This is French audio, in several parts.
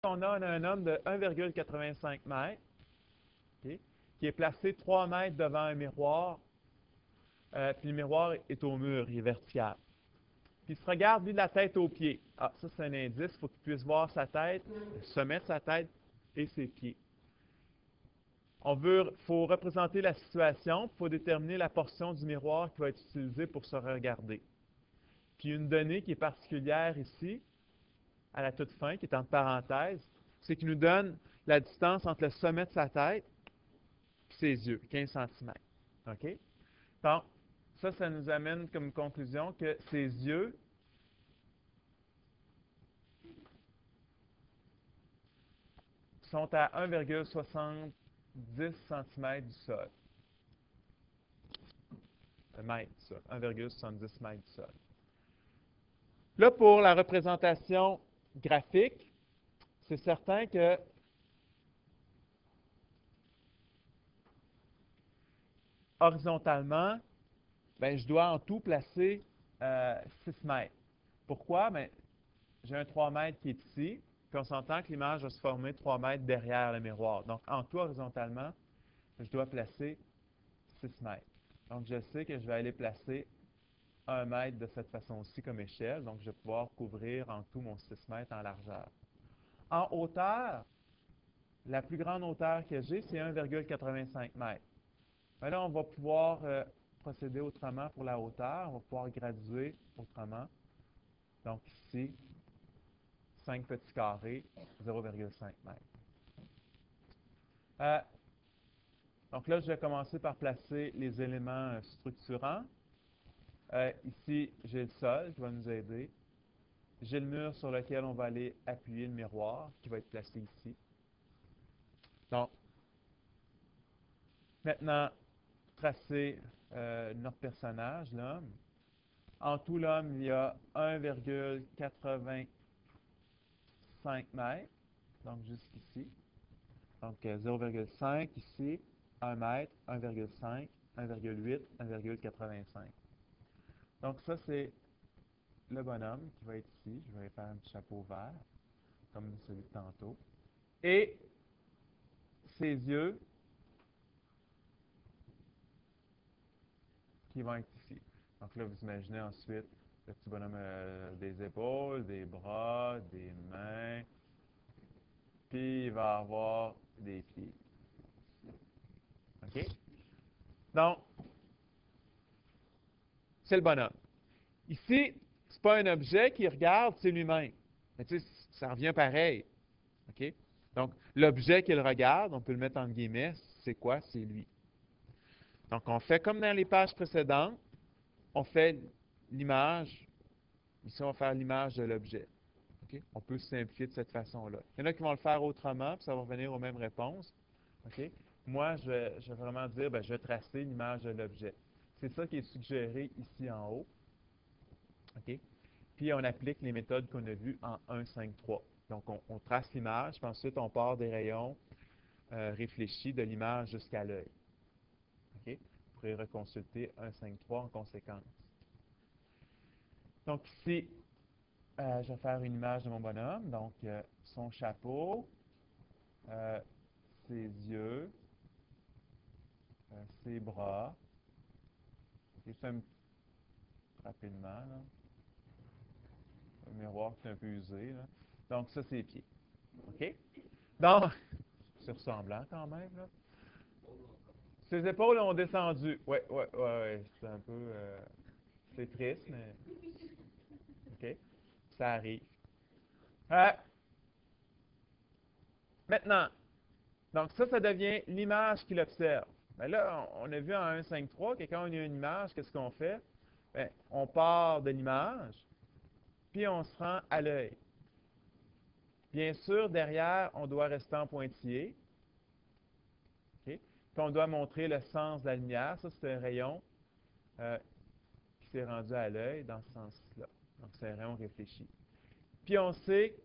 on a un homme de 1,85 m, OK, qui est placé 3 mètres devant un miroir, puis le miroir est au mur, il est vertical. Puis il se regarde, lui, de la tête aux pieds. Ah, ça, c'est un indice. Il faut qu'il puisse voir sa tête, le sommet de sa tête et ses pieds. Faut représenter la situation, il faut déterminer la portion du miroir qui va être utilisée pour se regarder. Puis une donnée qui est particulière ici, à la toute fin, qui est entre parenthèses, c'est qu'il nous donne la distance entre le sommet de sa tête et ses yeux, 15 cm. OK? Donc, ça nous amène comme conclusion que ses yeux sont à 1,70 cm du sol. Mètre, ça. 1,70 m du sol. Là, pour la représentation graphique, c'est certain que horizontalement, ben, je dois en tout placer 6 mètres. Pourquoi? Ben, j'ai un 3 mètres qui est ici, puis on s'entend que l'image va se former 3 mètres derrière le miroir. Donc, en tout, horizontalement, je dois placer 6 mètres. Donc, je sais que je vais aller placer 1 mètre de cette façon-ci comme échelle. Donc, je vais pouvoir couvrir en tout mon 6 mètres en largeur. En hauteur, la plus grande hauteur que j'ai, c'est 1,85 m. Mais là, on va pouvoir procéder autrement pour la hauteur. On va pouvoir graduer autrement. Donc ici, 5 petits carrés, 0,5 m. Donc là, je vais commencer par placer les éléments structurants. Ici, j'ai le sol qui va nous aider. J'ai le mur sur lequel on va aller appuyer le miroir qui va être placé ici. Donc, maintenant, tracer notre personnage, l'homme. En tout, l'homme, il y a 1,85 m, donc jusqu'ici. Donc 0,5 ici, 1 mètre, 1,5, 1,8, 1,85. Donc ça, c'est le bonhomme qui va être ici. Je vais faire un petit chapeau vert, comme celui de tantôt. Et ses yeux qui vont être ici. Donc là, vous imaginez ensuite le petit bonhomme des épaules, des bras, des mains, puis il va avoir des pieds. OK? Donc, c'est le bonhomme. Ici, c'est pas un objet qui regarde, c'est lui-même. Mais tu sais, ça revient pareil. OK? Donc, l'objet qu'il regarde, on peut le mettre en guillemets, c'est quoi? C'est lui. Donc, on fait comme dans les pages précédentes, on fait l'image. Ici, on va faire l'image de l'objet. OK? On peut se simplifier de cette façon-là. Il y en a qui vont le faire autrement, puis ça va revenir aux mêmes réponses. OK? Moi, je vais vraiment dire, ben, je vais tracer l'image de l'objet. C'est ça qui est suggéré ici en haut. OK? Puis on applique les méthodes qu'on a vues en 1, 5, 3. Donc, on trace l'image, puis ensuite on part des rayons réfléchis de l'image jusqu'à l'œil. OK? Vous pourrez reconsulter 1, 5, 3 en conséquence. Donc ici, je vais faire une image de mon bonhomme. Donc, son chapeau, euh, ses yeux, ses bras. J'ai fait rapidement, là. Le miroir qui est un peu usé, là. Donc, ça, c'est les pieds. OK? Donc, c'est ressemblant quand même, là. Ses épaules ont descendu. Oui, oui, oui, ouais. C'est un peu... c'est triste, mais... OK? Ça arrive. Euh, Maintenant, donc ça devient l'image qu'il observe. Mais là, on a vu en 1, 5, 3 que quand on a une image, qu'est-ce qu'on fait? Bien, on part de l'image, puis on se rend à l'œil. Bien sûr, derrière, on doit rester en pointillé. OK? Puis on doit montrer le sens de la lumière. Ça, c'est un rayon euh, qui s'est rendu à l'œil dans ce sens-là. Donc, c'est un rayon réfléchi. Puis on sait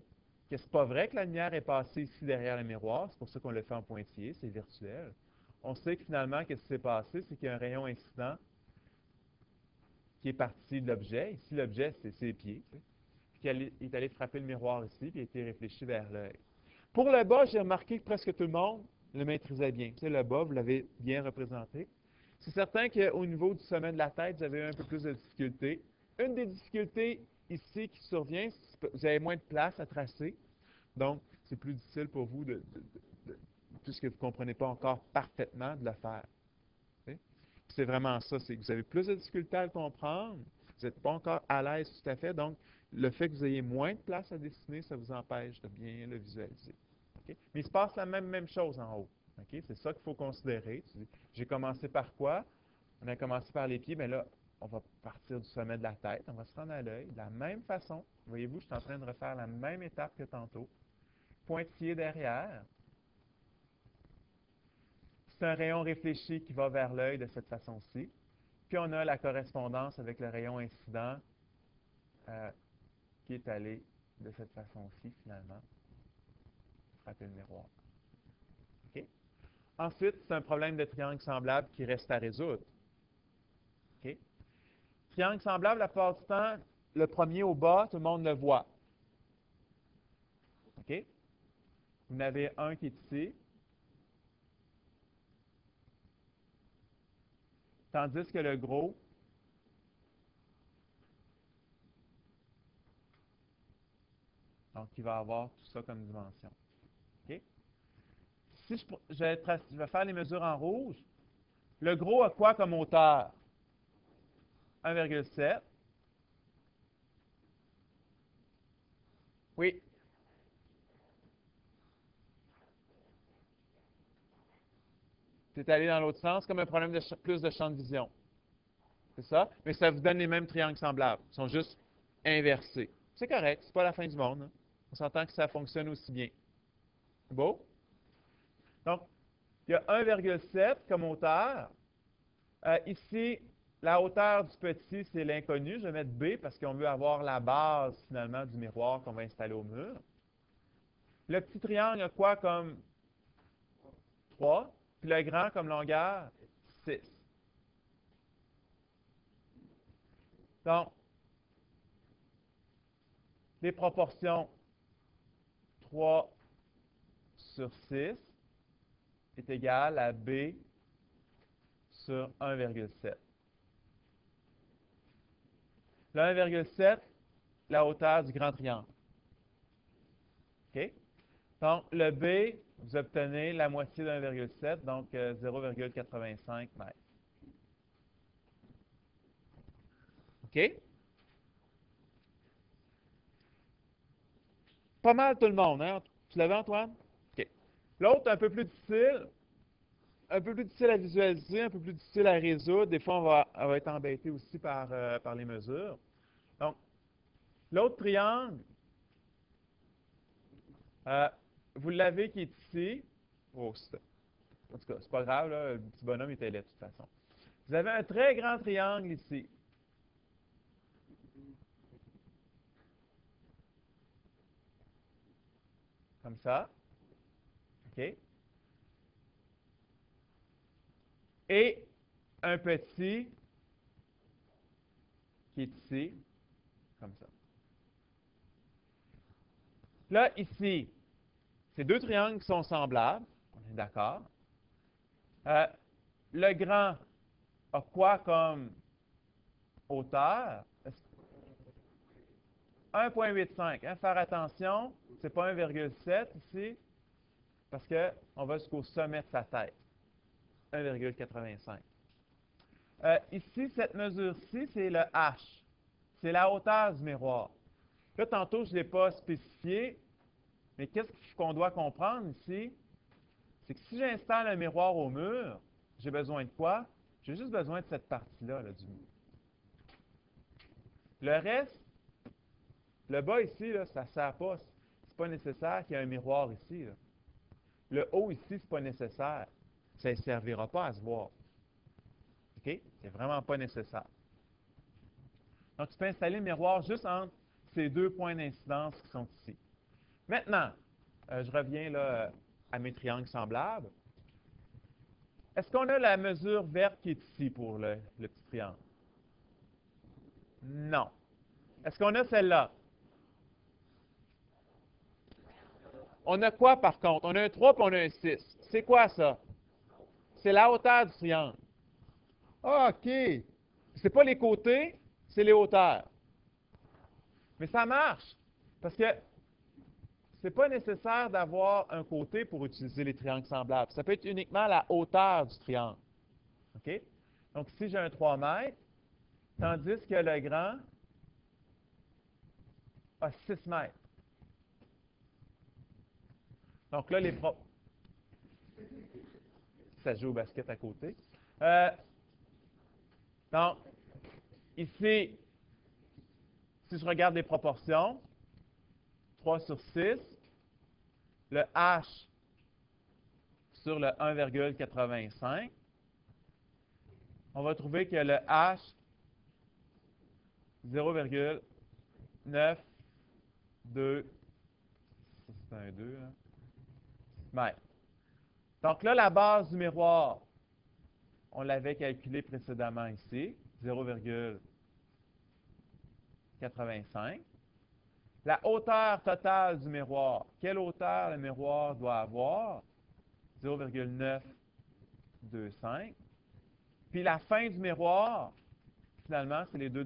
que c'est pas vrai que la lumière est passée ici derrière le miroir. C'est pour ça qu'on le fait en pointillé, c'est virtuel. On sait que finalement, qu'est-ce qui s'est passé? C'est qu'il y a un rayon incident qui est parti de l'objet. Ici, l'objet, c'est ses pieds. Tu sais, puis il est allé frapper le miroir ici, puis il a été réfléchi vers l'œil. Pour le bas, j'ai remarqué que presque tout le monde le maîtrisait bien. Tu sais, le bas, vous l'avez bien représenté. C'est certain qu'au niveau du sommet de la tête, vous avez un peu plus de difficultés. Une des difficultés ici qui survient, c'est que vous avez moins de place à tracer. Donc, c'est plus difficile pour vous, puisque vous ne comprenez pas encore parfaitement, de le faire. Tu sais. C'est vraiment ça, c'est que vous avez plus de difficultés à le comprendre, vous n'êtes pas encore à l'aise tout à fait, donc le fait que vous ayez moins de place à dessiner, ça vous empêche de bien le visualiser. OK? Mais il se passe la même chose en haut. OK? C'est ça qu'il faut considérer. J'ai commencé par quoi? On a commencé par les pieds, mais là, on va partir du sommet de la tête, on va se rendre à l'œil, de la même façon. Voyez-vous, je suis en train de refaire la même étape que tantôt. Pointillé derrière. C'est un rayon réfléchi qui va vers l'œil de cette façon-ci. Puis on a la correspondance avec le rayon incident qui est allé de cette façon-ci, finalement. Frapper le miroir. OK? Ensuite, c'est un problème de triangle semblable qui reste à résoudre. OK? Triangle semblable, la plupart du temps, le premier au bas, tout le monde le voit. OK? Vous en avez un qui est ici. Tandis que le gros, donc il va avoir tout ça comme dimension. OK? Si je vais faire les mesures en rouge, le gros a quoi comme hauteur? 1,7. Oui. C'est allé dans l'autre sens, comme un problème de plus de champ de vision. C'est ça? Mais ça vous donne les mêmes triangles semblables. Ils sont juste inversés. C'est correct, c'est pas la fin du monde. Hein. On s'entend que ça fonctionne aussi bien. C'est beau? Donc, il y a 1,7 comme hauteur. Ici, la hauteur du petit, c'est l'inconnu. Je vais mettre B parce qu'on veut avoir la base, finalement, du miroir qu'on va installer au mur. Le petit triangle a quoi comme 3, puis le grand comme longueur, 6. Donc, les proportions 3 sur 6 est égal à B sur 1,7. Le 1,7, la hauteur du grand triangle. OK? Donc, le B, vous obtenez la moitié de 1,7, donc 0,85 mètres. OK? Pas mal tout le monde, hein? Tu l'avais, Antoine? OK. L'autre, un peu plus difficile à visualiser, un peu plus difficile à résoudre. Des fois, on va être embêté aussi par les mesures. Donc, l'autre triangle, euh, vous l'avez qui est ici. Oh, en tout cas, c'est pas grave, là, le petit bonhomme était là de toute façon. Vous avez un très grand triangle ici. Comme ça. OK? Et un petit qui est ici, comme ça. Là, ici, c'est deux triangles qui sont semblables. On est d'accord. Le grand a quoi comme hauteur? 1,85. Hein? Faire attention, c'est pas 1,7 ici, parce qu'on va jusqu'au sommet de sa tête. 1,85. Ici, cette mesure-ci, c'est le H. C'est la hauteur du miroir. Là, tantôt, je ne l'ai pas spécifié, mais qu'est-ce qu'on doit comprendre ici? C'est que si j'installe un miroir au mur, j'ai besoin de quoi? J'ai juste besoin de cette partie-là là, du mur. Le reste, le bas ici, là, ça ne sert pas. C'est pas nécessaire qu'il y ait un miroir ici. Là. Le haut ici, c'est pas nécessaire. Ça ne servira pas à se voir. OK? C'est vraiment pas nécessaire. Donc, tu peux installer le miroir juste entre ces deux points d'incidence qui sont ici. Maintenant, je reviens là, à mes triangles semblables. Est-ce qu'on a la mesure verte qui est ici pour le petit triangle? Non. Est-ce qu'on a celle-là? On a quoi par contre? On a un 3 et on a un 6. C'est quoi ça? C'est la hauteur du triangle. Ah, OK. C'est pas les côtés, c'est les hauteurs. Mais ça marche. Parce que c'est pas nécessaire d'avoir un côté pour utiliser les triangles semblables. Ça peut être uniquement la hauteur du triangle. OK? Donc ici, j'ai un 3 mètres, tandis que le grand a 6 mètres. Donc là, ça joue au basket à côté. Donc, ici, si je regarde les proportions, 3 sur 6, le H sur le 1,85, on va trouver que le H, 0,92, ça c'est un 2, là, mètres. Donc là, la base du miroir, on l'avait calculé précédemment ici, 0,85. La hauteur totale du miroir, quelle hauteur le miroir doit avoir? 0,925. Puis la fin du miroir, finalement, c'est les deux